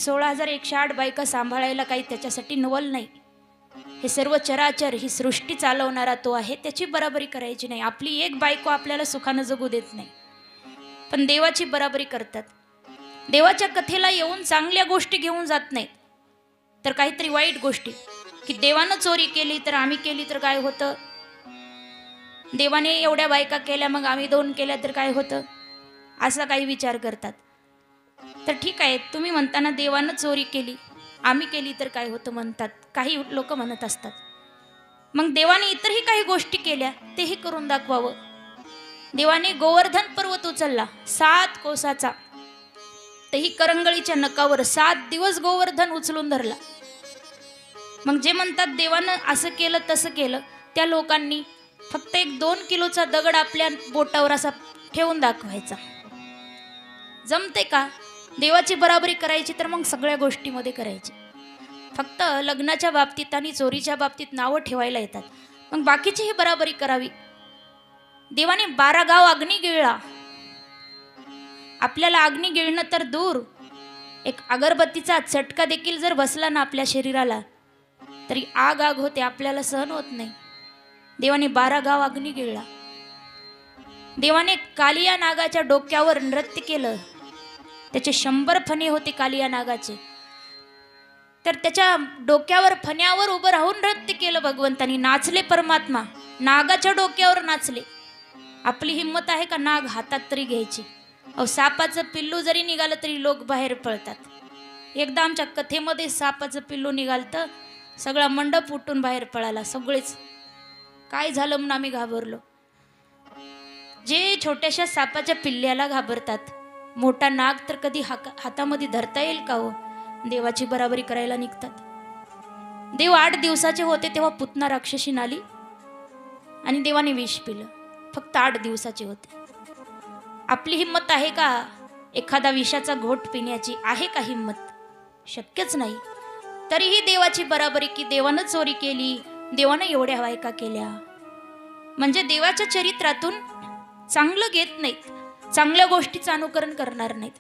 16,108 बायका सांभाळायला काही त्याच्यासाठी नवल नाही. हे सर्व चराचर ही सृष्टी चालवणारा तो आहे, त्याची बराबरी करायची नाही. आपली एक बायको आपल्याला सुखानं जगू देत नाही, पण देवाची बराबरी करतात. देवाच्या कथेला येऊन चांगल्या गोष्टी घेऊन जात नाहीत, तर काहीतरी वाईट गोष्टी, की देवानं चोरी केली तर आम्ही केली तर काय होतं, देवाने एवढ्या बायका केल्या मग आम्ही 2 केल्या तर काय होतं, असा काही विचार करतात. तर ठीक आहे, तुम्ही म्हणताना देवानं चोरी केली आम्ही केली तर काय होतं म्हणतात, काही लोक म्हणत असतात. मग देवाने इतरही काही गोष्टी केल्या तेही करून दाखवावं. देवाने गोवर्धन पर्वत उचलला 7 कोसाचा, तेही करंगळीच्या नकावर 7 दिवस गोवर्धन उचलून धरला. मग जे म्हणतात देवानं असं केलं तसं केलं, त्या लोकांनी फक्त 1-2 किलोचा दगड आपल्या बोटावर असा ठेवून दाखवायचा. जमते का? देवाची बराबरी करायची तर मग सगळ्या गोष्टीमध्ये करायची. फक्त लग्नाच्या बाबतीत आणि चोरीच्या बाबतीत नावं ठेवायला येतात, मग बाकीची ही बराबरी करावी. देवाने 12 गाव अग्नी गिळला. आपल्याला अग्नी गिळणं तर दूर, एक अगरबत्तीचा चटका देखील जर बसला ना आपल्या शरीराला तरी आग होते, आपल्याला सहन होत नाही. देवाने 12 गाव अग्नी गिळला. देवाने कालिया नागाच्या डोक्यावर नृत्य केलं. त्याचे 100 फणे होते कालिया नागाचे, तर त्याच्या डोक्यावर फण्यावर उभं राहून नृत्य केलं भगवंतानी. नाचले परमात्मा, नागाच्या डोक्यावर नाचले. आपली हिंमत आहे का नाग हातात तरी घ्यायची? अहो, सापाचं पिल्लू जरी निघालं तरी लोक बाहेर पळतात. एकदा आमच्या कथेमध्ये सापाचं पिल्लू निघालतं, सगळा मंडप उठून बाहेर पळाला. सगळेच काय झालं म्हणून आम्ही घाबरलो. जे छोट्याशा सापाच्या पिल्ल्याला घाबरतात, मोठा नाग तर कधी हातामध्ये धरता येईल का हो? देवाची बराबरी करायला निघतात. देव 8 दिवसाचे होते तेव्हा पुतना राक्षसी आली आणि देवाने विष पिलं. फक्त 8 दिवसाचे होते. आपली हिंमत आहे का एखादा विषाचा घोट पिण्याची? आहे का हिंमत? शक्यच नाही. तरीही देवाची बराबरी, की देवानं चोरी केली, देवानं एवढ्या बायका केल्या. म्हणजे देवाच्या चरित्रातून चांगलं घेत नाहीत, चांगल्या गोष्टीचं अनुकरण करणार नाहीत.